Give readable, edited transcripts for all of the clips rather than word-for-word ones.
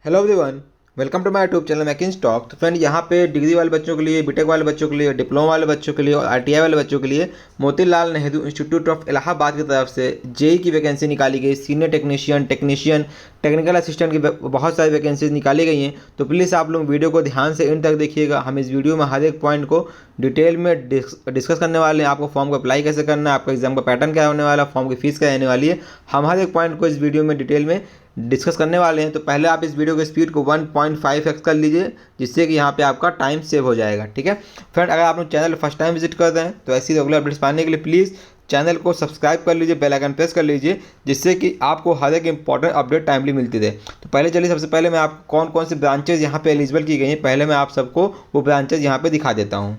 Hello everyone, welcome to my YouTube channel मैकिंज talk. तो friend, यहाँ पे डिग्री वाले बच्चों के लिए, बीटेक वाले बच्चों के लिए, डिप्लोमा वाले बच्चों के लिए और आईटीआई वाले बच्चों के लिए मोतीलाल नेहरू इंस्टीट्यूट ऑफ इलाहाबाद की तरफ से जेई की वैकेंसी निकाली गई। सीनियर टेक्नीशियन, टेक्निकल असिस्टेंट की बहुत सारी वैकेंसीज निकाली गई हैं। तो प्लीज़ आप लोग वीडियो को ध्यान से इन तक देखिएगा। हम इस वीडियो में हर एक पॉइंट को डिटेल में डिस्कस करने वाले हैं। आपको फॉर्म को अप्लाई कैसे करना है, आपका एग्जाम का पैटर्न क्या होने वाला है, फॉर्म की फीस क्या रहने वाली है, हम हर एक पॉइंट को इस वीडियो में डिटेल में डिस्कस करने वाले हैं। तो पहले आप इस वीडियो की स्पीड को 1.5x कर लीजिए, जिससे कि यहाँ पे आपका टाइम सेव हो जाएगा। ठीक है फ्रेंड, अगर आप लोग चैनल फर्स्ट टाइम विजिट कर रहे हैं तो ऐसी रेगुलर अपडेट्स पाने के लिए प्लीज़ चैनल को सब्सक्राइब कर लीजिए, बेल आइकन प्रेस कर लीजिए, जिससे कि आपको हर एक इंपॉर्टेंट अपडेट टाइमली मिलती रहे। तो पहले चलिए, सबसे पहले मैं आपको कौन कौन सी ब्रांचेज यहाँ पे एलिजिबल की गई हैं, पहले मैं आप सबको वो ब्रांचेज यहाँ पे दिखा देता हूँ।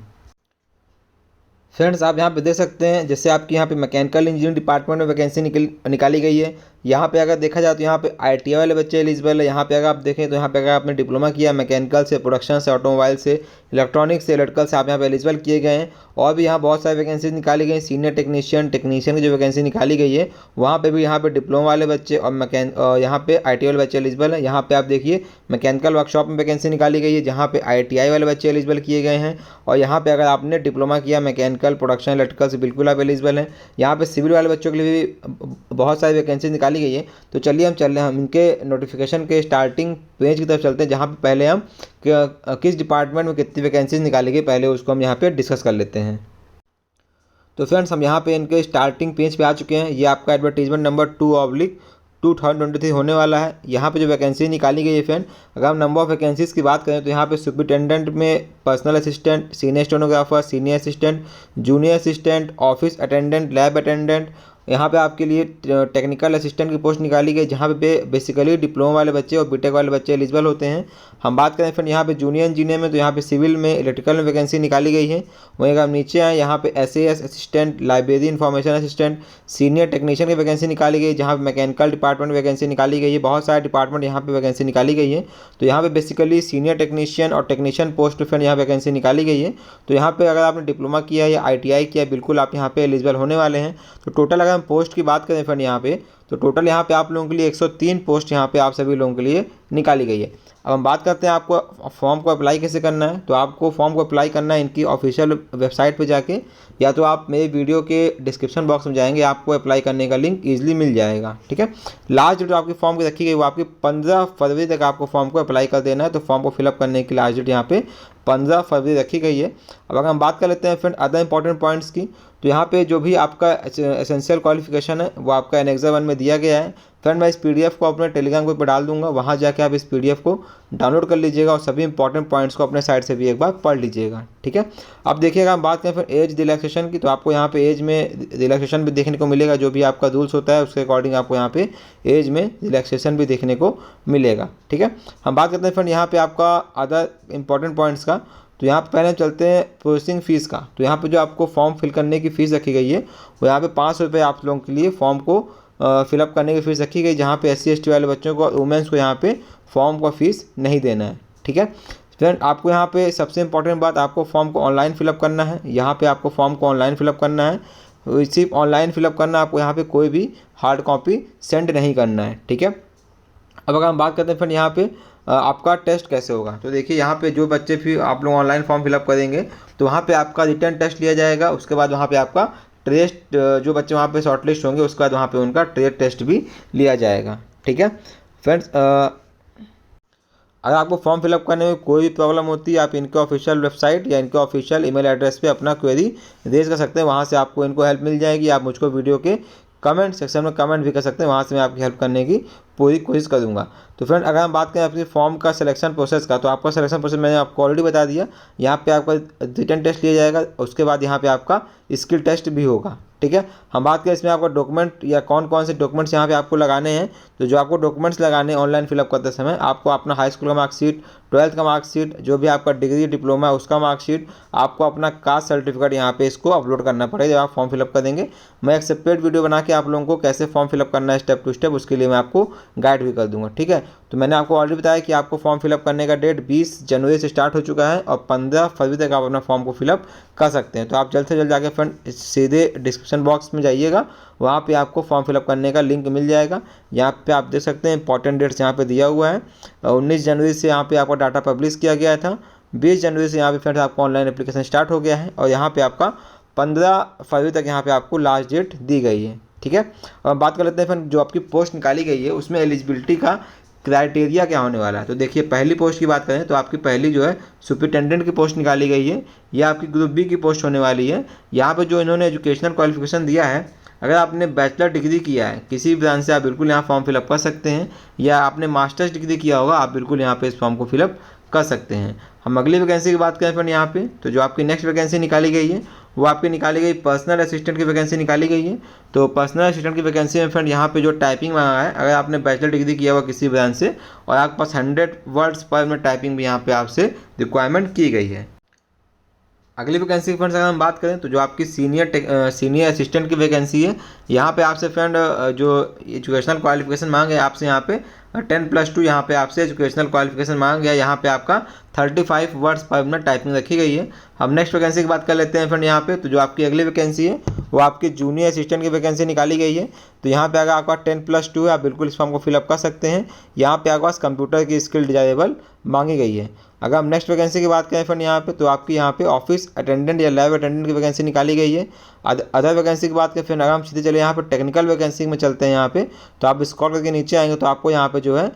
फ्रेंड्स, आप यहाँ पे देख सकते हैं, जैसे आपकी यहाँ पे मैकेनिकल इंजीनियरिंग डिपार्टमेंट में वैकेंसी निकाली गई है। यहाँ पे अगर देखा जाए तो यहाँ पे आईटीआई वाले बच्चे एलिजिबल है। यहाँ पे अगर आप देखें तो यहाँ पे अगर आपने डिप्लोमा किया मैकेनिकल से, प्रोडक्शन से, ऑटोमोबाइल से, इलेक्ट्रॉनिक्स से, इलेक्ट्रिकल से, आप यहाँ पे एलिजिबल किए गए हैं। और भी यहाँ बहुत सारी वैकेंसीज निकाली गई। सीनियर टेक्नीशियन की जो वैकेंसी निकाली गई है, वहाँ पे भी यहाँ पे डिप्लोमा वाले बच्चे और यहाँ पे आईटीआई वाले बच्चे एलिजिबल हैं। यहाँ पे आप देखिए मैकेनिकल वर्कशॉप में वैकेंसी निकाली गई है, जहाँ पे आईटीआई वाले बच्चे एलिजिबल किए गए हैं। और यहाँ पे अगर आपने डिप्लोमा किया मैकेनिकल, प्रोडक्शन, इलेक्ट्रिकल से, बिल्कुल आप एलिजिबल हैं। यहाँ पे सिविल वाले बच्चों के लिए भी बहुत सारी वैकेंसी निकाली गई है। तो चलिए हम इनके नोटिफिकेशन के स्टार्टिंग पेज की तरफ चलते हैं, जहाँ पे पहले हम किस डिपार्टमेंट में कितनी वैकेंसीज निकाली गई, पहले उसको हम यहाँ पे डिस्कस कर लेते हैं। तो फ्रेंड्स, हम यहाँ पे इनके स्टार्टिंग पेज पे आ चुके हैं। ये आपका एडवर्टीजमेंट नंबर 2/2023 होने वाला है। यहाँ पे जो वैकेंसी निकाली गई है फ्रेंड, अगर हम नंबर ऑफ वैकेंसीज़ की बात करें तो यहाँ पे सुपरिटेंडेंट में personal assistant, senior stenographer, senior assistant, junior assistant, office attendant, lab attendant, यहाँ पे आपके लिए टेक्निकल असिस्टेंट की पोस्ट निकाली गई, जहाँ पे बेसिकली डिप्लोमा वाले बच्चे और बीटेक वाले बच्चे एलिजिबल होते हैं। हम बात करें फिर यहाँ पे जूनियर इंजीनियर में, तो यहाँ पे सिविल में, इलेक्ट्रिकल में वैकेंसी निकाली गई है। वहीं अगर हम नीचे आए, यहाँ पे SAS assistant, library information assistant, senior technician की वैकेंसी निकाली गई, जहाँ पे मैकेनिकल डिपार्टमेंट वैकेंसी निकाली गई है। बहुत सारे डिपार्टमेंट यहाँ पे वैकेंसी निकाली गई है। तो यहाँ पे बेसिकली सीनियर टेक्नीशियन और टेक्नीशियन पोस्ट फिर यहाँ वैकेंसी निकाली गई है। तो यहाँ पे अगर आपने डिप्लोमा किया या ITI किया, बिल्कुल आप यहाँ पे एलिजिबल होने वाले हैं। तो टोटल अगर हम पोस्ट की बात करें फ्रेंड यहाँ पे, तो टोटल यहाँ पे आप लोगों के लिए 103 पोस्ट यहाँ पे आप सभी लोगों के लिए निकाली गई है। अब हम बात करते हैं आपको फॉर्म को अप्लाई कैसे करना है। तो आपको फॉर्म को अप्लाई करना है इनकी ऑफिशियल वेबसाइट पे जाके, या तो आप मेरे वीडियो के डिस्क्रिप्शन बॉक्स में जाएंगे, आपको अप्लाई करने का लिंक ईजिली मिल जाएगा। ठीक है, लास्ट डेट जो आपकी फॉर्म की रखी गई वो आपकी 15 फरवरी तक आपको फॉर्म को अप्लाई कर देना है। तो फॉर्म को फिलअप करने की लास्ट डेट यहाँ पे 15 फरवरी रखी गई है। अब अगर हम बात कर लेते हैं फ्रेंड अदर इंपॉर्टेंट पॉइंट्स की, तो यहाँ पे जो भी आपका एसेंशियल क्वालिफिकेशन है वो आपका एनेक्सर 1 में दिया गया है। फ्रेंड, मैं इस PDF को अपने टेलीग्राम ग्रुप पर डाल दूंगा, वहाँ जाके आप इस PDF को डाउनलोड कर लीजिएगा और सभी इंपॉर्टेंट पॉइंट्स को अपने साइड से भी एक बार पढ़ लीजिएगा। ठीक है, अब देखिएगा हम बात करें फिर एज रिलैक्सेशन की, तो आपको यहाँ पे एज में रिलैक्सेशन भी देखने को मिलेगा। जो भी आपका रूल्स होता है उसके अकॉर्डिंग आपको यहाँ पे एज में रिलैक्सेशन भी देखने को मिलेगा। ठीक है, हम बात करते हैं फ्रेंड यहाँ पे आपका अदर इंपॉर्टेंट पॉइंट्स का। तो यहाँ पे पहले चलते हैं प्रोसेसिंग फ़ीस का। तो यहाँ पे जो आपको फॉर्म फिल करने की फ़ीस रखी गई है वो यहाँ पे 500 रुपये आप लोगों के लिए फॉर्म को फिलअप करने की फ़ीस रखी गई, जहाँ पे SC ST वाले बच्चों को, वुमेंस को यहाँ पे फॉर्म का फ़ीस नहीं देना है। ठीक है फ्रेंड, आपको यहाँ पे सबसे इंपॉर्टेंट बात, आपको फॉर्म को ऑनलाइन फिलअप करना है। यहाँ पे आपको फॉर्म को ऑनलाइन फिलअप करना है, सिर्फ ऑनलाइन फिलअप करना है, आपको यहाँ पे कोई भी हार्ड कॉपी सेंड नहीं करना है। ठीक है, अब अगर हम बात करते हैं फ्रेंड यहाँ पे आपका टेस्ट कैसे होगा, तो देखिए यहाँ पे जो बच्चे फिर आप लोग ऑनलाइन फॉर्म फिलअप करेंगे तो वहाँ पे आपका रिटर्न टेस्ट लिया जाएगा। उसके बाद वहाँ पे आपका टेस्ट, जो बच्चे वहाँ पे शॉर्टलिस्ट होंगे उसके बाद वहाँ पे उनका ट्रेड टेस्ट भी लिया जाएगा। ठीक है फ्रेंड्स, अगर आपको फॉर्म फिलअप करने में कोई भी प्रॉब्लम होती है, आप इनके ऑफिशियल वेबसाइट या इनके ऑफिशियल ईमेल एड्रेस पे अपना क्वेरी रेज कर सकते हैं। वहाँ से आपको इनको हेल्प मिल जाएगी। आप मुझको वीडियो के कमेंट सेक्शन में कमेंट भी कर सकते हैं, वहाँ से मैं आपकी हेल्प करने की पूरी कोशिश करूँगा। तो फ्रेंड, अगर हम बात करें अपनी फॉर्म का सिलेक्शन प्रोसेस का, तो आपका सिलेक्शन प्रोसेस मैंने आपको ऑलरेडी बता दिया। यहाँ पे आपका रिटन टेस्ट लिया जाएगा, उसके बाद यहाँ पे आपका स्किल टेस्ट भी होगा। ठीक है, हम बात करें इसमें आपका डॉक्यूमेंट या कौन कौन से डॉक्यूमेंट्स यहाँ पे आपको लगाने हैं। तो जो आपको डॉक्यूमेंट्स लगाने हैं ऑनलाइन फिलअप करते समय, आपको अपना हाई स्कूल का मार्कशीट, 12th का मार्कशीट, जो भी आपका डिग्री डिप्लोमा है उसका मार्कशीट, आपको अपना कास्ट सर्टिफिकेट यहाँ पे इसको अपलोड करना पड़ेगा जब आप फॉर्म फिलअप कर देंगे। मैं एक सेपरेट वीडियो बना के आप लोगों को कैसे फॉर्म फिलअप करना है स्टेप टू स्टेप, उसके लिए मैं आपको गाइड भी कर दूंगा। ठीक है, तो मैंने आपको ऑलरेडी बताया कि आपको फॉर्म फिलअप करने का डेट 20 जनवरी से स्टार्ट हो चुका है और 15 फरवरी तक आप अपना फॉर्म को फिलअप कर सकते हैं। तो आप जल्द से जल्द जाके फ्रेंड सीधे डिस्क्रिप्शन बॉक्स में जाइएगा, वहाँ पे आपको फॉर्म फिलअप करने का लिंक मिल जाएगा। यहाँ पे आप देख सकते हैं इंपॉर्टेंट डेट्स यहाँ पे दिया हुआ है। 19 जनवरी से यहाँ पे आपका डाटा पब्लिश किया गया था, 20 जनवरी से यहाँ पे फ्रेंड्स आपका ऑनलाइन एप्लीकेशन स्टार्ट हो गया है और यहाँ पे आपका 15 फरवरी तक यहाँ पे आपको लास्ट डेट दी गई है। ठीक है, और बात कर लेते हैं फ्रेंड जो आपकी पोस्ट निकाली गई है उसमें एलिजिबिलिटी का क्राइटेरिया क्या होने वाला है। तो देखिए पहली पोस्ट की बात करें तो आपकी पहली जो है सुपरिटेंडेंट की पोस्ट निकाली गई है, यह आपकी ग्रुप बी की पोस्ट होने वाली है। यहाँ पे जो इन्होंने एजुकेशनल क्वालिफिकेशन दिया है, अगर आपने बैचलर डिग्री किया है किसी भी ब्रांच से आप बिल्कुल यहाँ फॉर्म फिलअप कर सकते हैं, या आपने मास्टर्स डिग्री किया होगा आप बिल्कुल यहाँ पे इस फॉर्म को फिलअप कर सकते हैं। हम अगली वैकेंसी की बात करें फ्रेंड यहाँ पे, तो जो आपकी नेक्स्ट वैकेंसी निकाली गई है वो आपकी निकाली गई पर्सनल असिस्टेंट की वैकेंसी निकाली गई है। तो पर्सनल असिस्टेंट की वैकेंसी में फ्रेंड यहाँ पे जो टाइपिंग मांगा है, अगर आपने बैचलर डिग्री किया हुआ किसी ब्रांच से और आपके पास 100 वर्ड्स पर मिनट टाइपिंग भी यहाँ पे आपसे रिक्वायरमेंट की गई है। अगली वैकेंसी फ्रेंड्स अगर हम बात करें तो जो आपकी सीनियर असिस्टेंट की वैकेंसी है, यहाँ पे आपसे फ्रेंड जो एजुकेशनल क्वालिफिकेशन मांगे आपसे यहाँ पे 10+2 यहाँ पे आपसे एजुकेशनल क्वालिफिकेशन मांग गया। यहाँ पे आपका 35 वर्ड्स पर मिनट टाइपिंग रखी गई है। हम नेक्स्ट वैकेंसी की बात कर लेते हैं फ्रेंड यहाँ पे, तो जो आपकी अगली वैकेंसी है वो आपकी जूनियर असिस्टेंट की वैकेंसी निकाली गई है। तो यहाँ पे अगर आपका 10+2 है आप बिल्कुल इस फॉर्म को फिलअप कर सकते हैं। यहाँ पे आपके पास कंप्यूटर की स्किल डिजायरेबल मांगी गई है। अगर हम नेक्स्ट वैकेंसी की बात करें फ्रेंड यहाँ पे, तो आपकी यहाँ पे ऑफिस अटेंडेंट या लैब अटेंडेंट की वैकेंसी निकाली गई है। अदर वैकेंसी की बात करें फिर अगर हम सीधे चले यहाँ पे टेक्निकल वैकेंसी में चलते हैं यहाँ पे, तो आप स्क्रॉल करके नीचे आएंगे तो आपको यहाँ पे जो है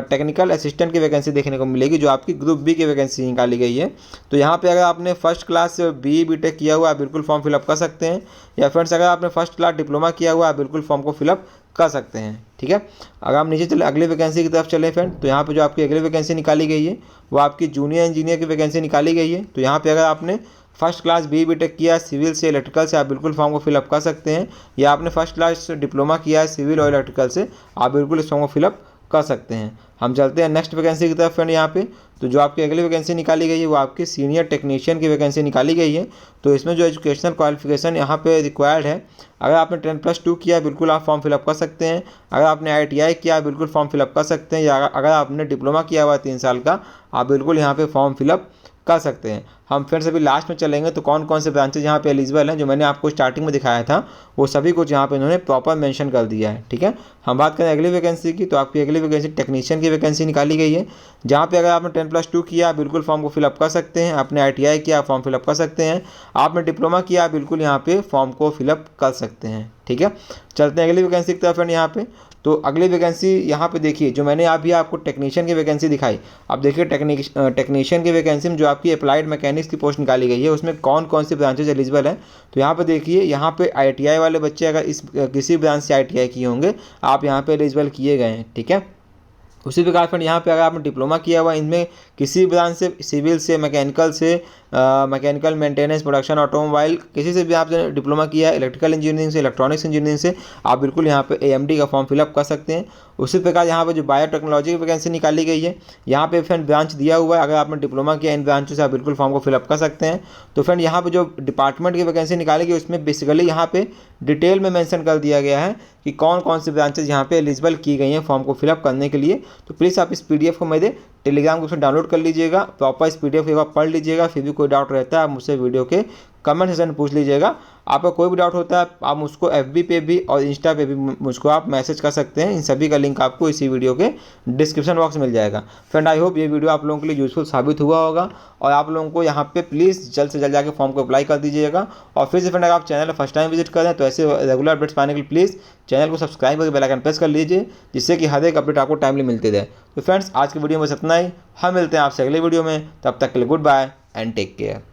टेक्निकल असिस्टेंट की वैकेंसी देखने को मिलेगी, जो आपकी ग्रुप बी की वैकेंसी निकाली गई है। तो यहाँ पे अगर आपने फर्स्ट क्लास BE/BTech किया हुआ आप बिल्कुल फॉर्म फिलअप कर सकते हैं, या फ्रेंड्स अगर आपने फर्स्ट क्लास डिप्लोमा किया हुआ आप बिल्कुल फॉर्म को फिलअप कर सकते हैं। ठीक है, अगर हम नीचे चले अगली वैकेंसी की तरफ चले फ्रेंड, तो यहाँ पे जो आपकी अगली वैकेंसी निकाली गई है वो आपकी जूनियर इंजीनियर की वैकेंसी निकाली गई है। तो यहाँ पे अगर आपने फर्स्ट क्लास BE/BTech किया सिविल से इलेक्ट्रिकल से आप बिल्कुल फॉर्म को फिलअप कर सकते हैं, या आपने फर्स्ट क्लास डिप्लोमा किया है सिविल और इलेक्ट्रिकल से आप बिल्कुल इस फॉर्म को फिलअप कर सकते हैं। हम चलते हैं नेक्स्ट वैकेंसी की तरफ फ्रेंड यहाँ पे, तो जो आपकी अगली वैकेंसी निकाली गई है वो आपकी सीनियर टेक्नीशियन की वैकेंसी निकाली गई है। तो इसमें जो एजुकेशनल क्वालिफिकेशन यहाँ पे रिक्वायर्ड है, अगर आपने 10+2 किया बिल्कुल आप फॉर्म फिलअप कर सकते हैं। अगर आपने ITI किया बिल्कुल फॉर्म फिलअप कर सकते हैं, या अगर आपने डिप्लोमा किया हुआ 3 साल का आप बिल्कुल यहाँ पे फॉर्म फिलअप कर सकते हैं। हम फिर सभी लास्ट में चलेंगे तो कौन कौन से ब्रांचेज यहाँ पे एलिजिबल हैं, जो मैंने आपको स्टार्टिंग में दिखाया था वो सभी कुछ यहाँ पे इन्होंने प्रॉपर मेंशन कर दिया है। ठीक है, हम बात करें अगली वैकेंसी की, तो आपकी अगली वैकेंसी टेक्नीशियन की वैकेंसी निकाली गई है, जहाँ पे अगर आपने 10+2 किया बिल्कुल फॉर्म को फिलअप कर सकते हैं। आपने ITI किया फॉर्म फिलअप कर सकते हैं। आपने डिप्लोमा किया बिल्कुल यहाँ पे फॉर्म को फिलअप कर सकते हैं। ठीक है, चलते हैं अगली वैकेंसी की तरफ फ्रेंड यहाँ पे। तो अगली वैकेंसी यहाँ पे देखिए, जो मैंने अभी आपको टेक्नीशियन की वैकेंसी दिखाई, अब देखिए टेक्नीशियन की वैकेंसी में जो आपकी अप्लाइड मैकेनिक्स की पोस्ट निकाली गई है उसमें कौन कौन सी ब्रांचेज एलिजिबल हैं। तो यहाँ पे देखिए, यहाँ पे ITI वाले बच्चे अगर इस किसी ब्रांच से ITI किए होंगे आप यहाँ पे एलिजिबल किए गए हैं। ठीक है, उसी प्रकार फ्रेंड यहाँ पे अगर आपने डिप्लोमा किया हुआ इनमें किसी ब्रांच से सिविल से मैकेनिकल से मैकेनिकल मेंटेनेंस प्रोडक्शन ऑटोमोबाइल किसी से भी आपने डिप्लोमा किया है, इलेक्ट्रिकल इंजीनियरिंग से इलेक्ट्रॉनिक्स इंजीनियरिंग से आप बिल्कुल यहाँ पे AMD का फॉर्म फिलअप कर सकते हैं। उसी प्रकार यहाँ पे जो बायोटेक्नोलॉजी की वैकेंसी निकाली गई है, यहाँ पे फ्रेंड ब्रांच दिया हुआ है, अगर आपने डिप्लोमा किया इन ब्रांचों से आप बिल्कुल फॉर्म को फिलअप कर सकते हैं। तो फ्रेंड यहाँ पे जो डिपार्टमेंट की वैकेंसी निकाली गई उसमें बेसिकली यहाँ पे डिटेल में मेंशन कर दिया गया है कि कौन कौन सी ब्रांचेज यहाँ पे एलिजिबल की गई हैं फॉर्म को फिलअप करने के लिए। तो प्लीज़ आप इस PDF को मेरे टेलीग्राम ग्रुप से डाउनलोड कर लीजिएगा, प्रॉपर इस PDF को एक बार पढ़ लीजिएगा। फिर भी कोई डाउट रहता है आप मुझसे वीडियो के कमेंट सेक्शन में पूछ लीजिएगा। आपका कोई भी डाउट होता है आप मुझको FB पे भी और इंस्टा पे भी मुझको आप मैसेज कर सकते हैं। इन सभी का लिंक आपको इसी वीडियो के डिस्क्रिप्शन बॉक्स में मिल जाएगा। फ्रेंड आई होप ये वीडियो आप लोगों के लिए यूजफुल साबित हुआ होगा, और आप लोगों को यहाँ पे प्लीज़ जल्द से जल्द जाकर फॉर्म को अप्लाई कर दीजिएगा। और फिर से फ्रेंड अगर आप चैनल फर्स्ट टाइम विजिट करें तो ऐसे रेगुलर अपडेट्स पाने के लिए प्लीज़ चैनल को सब्सक्राइब करके बेल आइकन प्रेस कर लीजिए, जिससे कि हर एक अपडेट आपको टाइमली मिलती रहे। तो फ्रेंड्स आज की वीडियो में बस इतना ही, हम मिलते हैं आपसे अगले वीडियो में, तब तक के लिए good bye and take care.